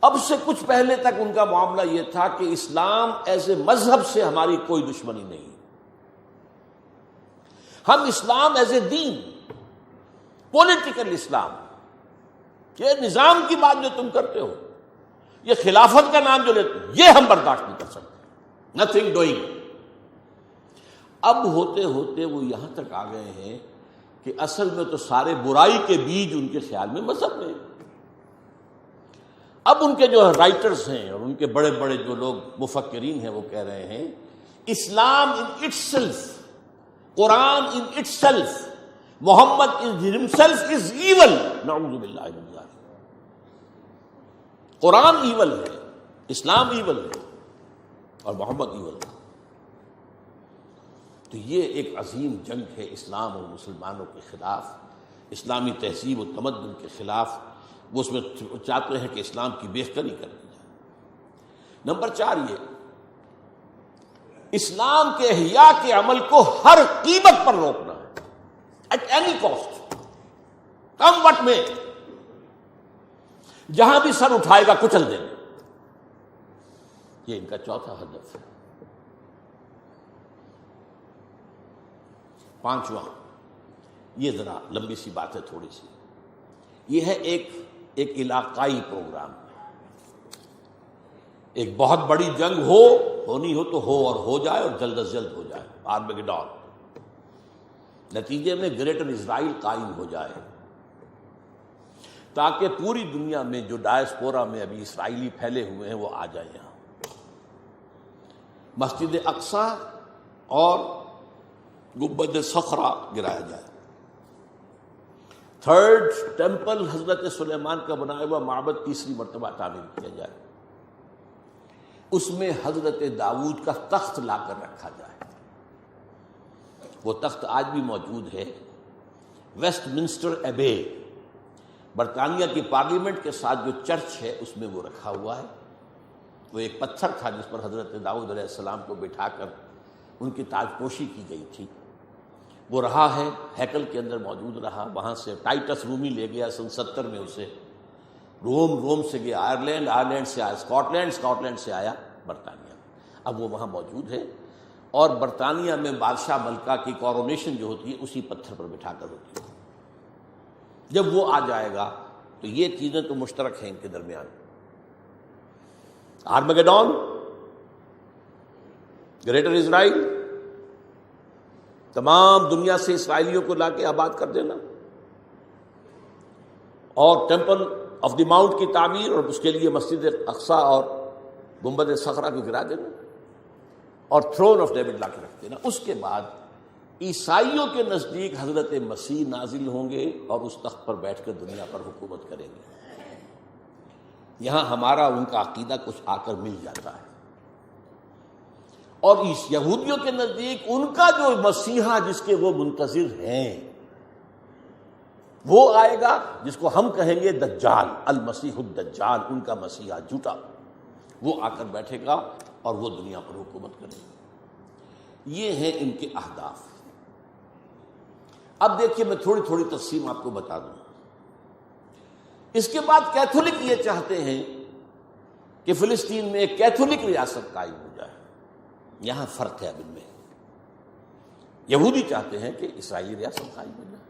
اب سے کچھ پہلے تک ان کا معاملہ یہ تھا کہ اسلام ایز اے مذہب سے ہماری کوئی دشمنی نہیں، ہم اسلام as a then, political Islam, یہ نظام کی بات جو تم کرتے ہو، یہ خلافت کا نام جو لیتے ہو، یہ ہم برداشت نہیں کر سکتے، نتھنگ ڈوئنگ۔ اب ہوتے ہوتے وہ یہاں تک آ گئے ہیں کہ اصل میں تو سارے برائی کے بیج ان کے خیال میں مذہب میں۔ اب ان کے جو رائٹرز ہیں اور ان کے بڑے بڑے جو لوگ مفکرین ہیں وہ کہہ رہے ہیں Islam in itself, Quran in itself, Muhammad himself is evil, نعوذ باللہ من ذلک۔ قرآن ایول ہے، اسلام ایول ہے اور محمد ایول ہے۔ تو یہ ایک عظیم جنگ ہے اسلام اور مسلمانوں کے خلاف، اسلامی تہذیب و تمدن کے خلاف۔ وہ اس میں چاہتے ہیں کہ اسلام کی بہتری کر دی جائے۔ نمبر 4 یہ اسلام کے احیاء کے عمل کو ہر قیمت پر روکنا ہے، at any cost, come what may, جہاں بھی سر اٹھائے گا کچل دینا، یہ ان کا چوتھا ہدف ہے۔ 5واں، یہ ذرا لمبی سی بات ہے تھوڑی سی، یہ ہے ایک علاقائی پروگرام، ایک بہت بڑی جنگ ہونی ہو تو ہو اور ہو جائے اور جلد از جلد ہو جائے، آرمیگیڈون، نتیجے میں گریٹر اسرائیل قائم ہو جائے، تاکہ پوری دنیا میں جو ڈائسپورا میں ابھی اسرائیلی پھیلے ہوئے ہیں وہ آ جائیں یہاں، مسجد اقصی اور گنبد صخرہ گرایا جائے، 3rd ٹیمپل حضرت سلیمان کا بنایا ہوا معبد تیسری مرتبہ تعمیر کیا جائے، اس میں حضرت داؤد کا تخت لا کر رکھا جائے۔ وہ تخت آج بھی موجود ہے، ویسٹ منسٹر ایبے، برطانیہ کی پارلیمنٹ کے ساتھ جو چرچ ہے اس میں وہ رکھا ہوا ہے۔ وہ ایک پتھر تھا جس پر حضرت داؤد علیہ السلام کو بٹھا کر ان کی تاج پوشی کی گئی تھی، وہ رہا ہے، ہیکل کے اندر موجود رہا۔ وہاں سے ٹائٹس رومی لے گیا سن 70 میں اسے، روم سے گیا آئرلینڈ، آئرلینڈ سے آیا اسکاٹ لینڈ سے آیا برطانیہ، اب وہ وہاں موجود ہے، اور برطانیہ میں بادشاہ ملکہ کی کورونیشن جو ہوتی ہے اسی پتھر پر بٹھا کر ہوتی ہے۔ جب وہ آ جائے گا تو یہ چیزیں تو مشترک ہیں ان کے درمیان، آرمیگیڈون، گریٹر اسرائیل، تمام دنیا سے اسرائیلیوں کو لا کے آباد کر دینا، اور ٹیمپل آف دی ماؤنٹ کی تعمیر، اور اس کے لیے مسجد اقصی اور گنبد صخرہ کو گرا دینا، اور تھرون آف ڈیوڈ لا کے رکھ دینا۔ اس کے بعد عیسائیوں کے نزدیک حضرت مسیح نازل ہوں گے اور اس تخت پر بیٹھ کر دنیا پر حکومت کریں گے۔ یہاں ہمارا ان کا عقیدہ کچھ آ کر مل جاتا ہے، اور اس یہودیوں کے نزدیک ان کا جو مسیحا جس کے وہ منتظر ہیں وہ آئے گا، جس کو ہم کہیں گے دجال، المسیح الدجال، ان کا مسیحا جھوٹا، وہ آ کر بیٹھے گا اور وہ دنیا پر حکومت کرے گا۔ یہ ہیں ان کے اہداف۔ اب دیکھیے میں تھوڑی تھوڑی تقسیم آپ کو بتا دوں۔ اس کے بعد کیتھولک یہ چاہتے ہیں کہ فلسطین میں ایک کیتھولک ریاست قائم ہو جائے، یہاں فرق ہے اب ان میں۔ یہودی چاہتے ہیں کہ اسرائیلی ریاست قائم ہو جائے۔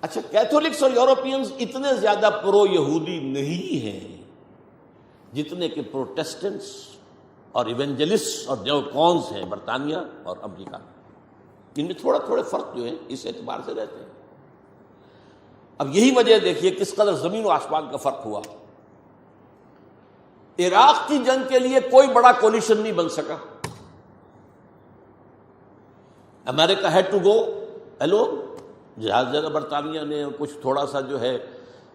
اچھا، کیتھولکس اور یورپینز اتنے زیادہ پرو یہودی نہیں ہیں جتنے کہ پروٹیسٹنٹس اور ایونجلسٹ اور نیوکونز ہیں برطانیہ اور امریکہ۔ ان میں تھوڑے فرق جو ہیں اس اعتبار سے رہتے ہیں۔ اب یہی وجہ دیکھیے کس قدر زمین و آسمان کا فرق ہوا۔ عراق کی جنگ کے لیے کوئی بڑا کولیشن نہیں بن سکا، امریکہ ہیڈ ٹو گو الون، زیادہ برطانیہ نے کچھ تھوڑا سا جو ہے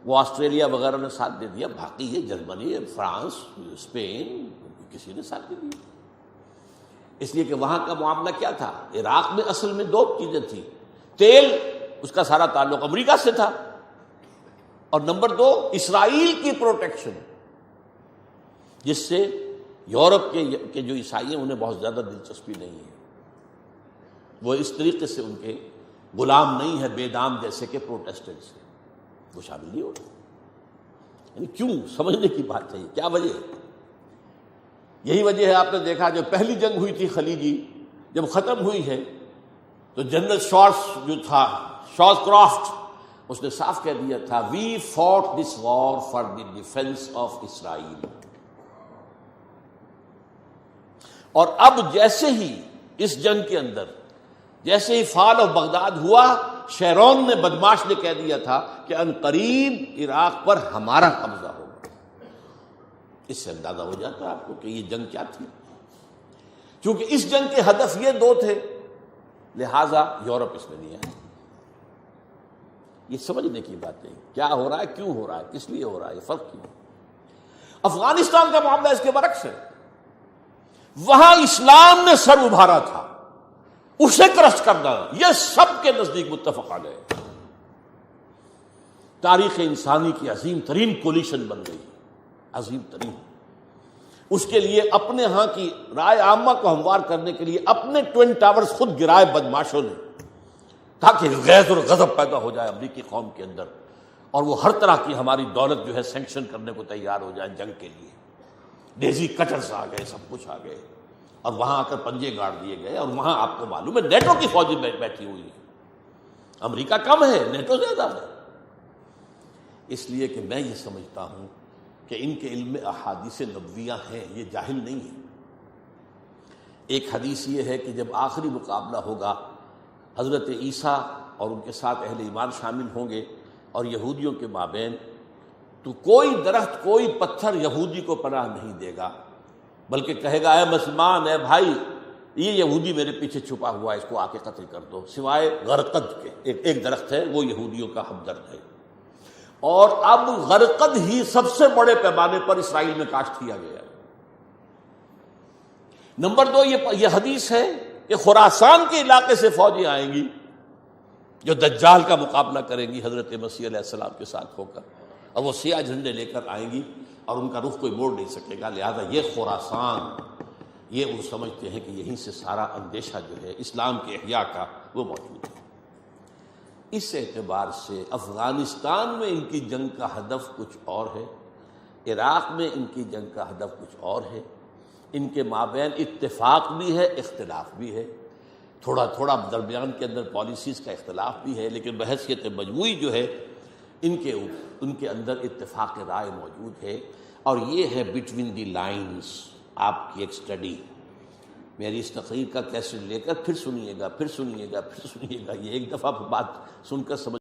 وہ آسٹریلیا وغیرہ نے ساتھ دے دیا، باقی یہ جرمنی، فرانس، اسپین، کسی نے ساتھ نہیں دیا، اس لیے کہ وہاں کا معاملہ کیا تھا۔ عراق میں اصل میں 2 چیزیں تھیں، تیل، اس کا سارا تعلق امریکہ سے تھا، اور نمبر 2 اسرائیل کی پروٹیکشن، جس سے یورپ کے جو عیسائی ہیں انہیں بہت زیادہ دلچسپی نہیں ہے، وہ اس طریقے سے ان کے غلام نہیں ہے بے دام جیسے کہ پروٹیسٹنٹس ہیں، وہ شامل نہیں ہوتے۔ یعنی کیوں؟ سمجھنے کی بات ہے، کیا وجہ ہے؟ یہی وجہ ہے، آپ نے دیکھا جو پہلی جنگ ہوئی تھی خلیجی، جب ختم ہوئی ہے تو جنرل شارس جو تھا، شارس کرافٹ، اس نے صاف کہہ دیا تھا we fought this war for the defence of Israel. اور اب جیسے ہی اس جنگ کے اندر جیسے ہی فال آف بغداد ہوا، شیرون نے، بدماش نے کہہ دیا تھا کہ عنقریب عراق پر ہمارا قبضہ ہوگا. اس سے اندازہ ہو جاتا ہے آپ کو کہ یہ جنگ کیا تھی. چونکہ اس جنگ کے ہدف یہ دو تھے، لہذا یورپ اس میں نہیں آیا. یہ سمجھنے کی بات ہے، کیا ہو رہا ہے، کیوں ہو رہا ہے، کس لیے ہو رہا ہے، یہ فرق کیوں. افغانستان کا معاملہ اس کے برعکس ہے. وہاں اسلام نے سر ابھارا تھا، اسے کرش کرنا یہ سب کے نزدیک متفق علیہ ہے. تاریخ انسانی کی عظیم ترین کولیشن بن گئی، عظیم ترین. اس کے لیے اپنے ہاں کی رائے عامہ کو ہموار کرنے کے لیے اپنے ٹوین ٹاورز خود گرائے بدماشوں نے، تاکہ غیظ اور غضب پیدا ہو جائے امریکی قوم کے اندر، اور وہ ہر طرح کی ہماری دولت جو ہے سینکشن کرنے کو تیار ہو جائیں جنگ کے لیے. ڈیزی کٹرز آ گئے، سب کچھ آ گئے، اور وہاں آ کر پنجے گاڑ دیے گئے. اور وہاں آپ کو معلوم ہے نیٹو کی فوجیں بیٹھی ہوئی ہیں. امریکہ کم ہے، نیٹو زیادہ ہے. اس لیے کہ میں یہ سمجھتا ہوں کہ ان کے علم میں احادیث نبویہ ہیں، یہ جاہل نہیں ہیں. ایک حدیث یہ ہے کہ جب آخری مقابلہ ہوگا، حضرت عیسیٰ اور ان کے ساتھ اہل ایمان شامل ہوں گے اور یہودیوں کے مابین، تو کوئی درخت، کوئی پتھر یہودی کو پناہ نہیں دے گا، بلکہ کہے گا اے مسلمان، اے بھائی، یہ یہودی میرے پیچھے چھپا ہوا ہے، اس کو آ کے قتل کر دو، سوائے غرقد کے. ایک درخت ہے، وہ یہودیوں کا ہمدرد ہے. اور اب غرقد ہی سب سے بڑے پیمانے پر اسرائیل میں کاشت کیا گیا ہے. نمبر 2، یہ حدیث ہے کہ خراسان کے علاقے سے فوجیں آئیں گی جو دجال کا مقابلہ کریں گی حضرت مسیح علیہ السلام کے ساتھ ہو کر، اور وہ سیاہ جھنڈے لے کر آئیں گی اور ان کا رخ کوئی موڑ نہیں سکے گا. لہذا یہ خراسان، یہ وہ سمجھتے ہیں کہ یہیں سے سارا اندیشہ جو ہے اسلام کے احیاء کا وہ موجود ہے. اس اعتبار سے افغانستان میں ان کی جنگ کا ہدف کچھ اور ہے، عراق میں ان کی جنگ کا ہدف کچھ اور ہے. ان کے مابین اتفاق بھی ہے، اختلاف بھی ہے، تھوڑا تھوڑا درمیان کے اندر پالیسیز کا اختلاف بھی ہے، لیکن بحیثیت مجموعی جو ہے ان کے اندر اتفاق رائے موجود ہے. اور یہ ہے بٹوین دی لائنز آپ کی ایک سٹڈی. میری اس تقریر کا کیسٹ لے کر پھر سنیے گا، یہ ایک دفعہ بات سن کر سمجھ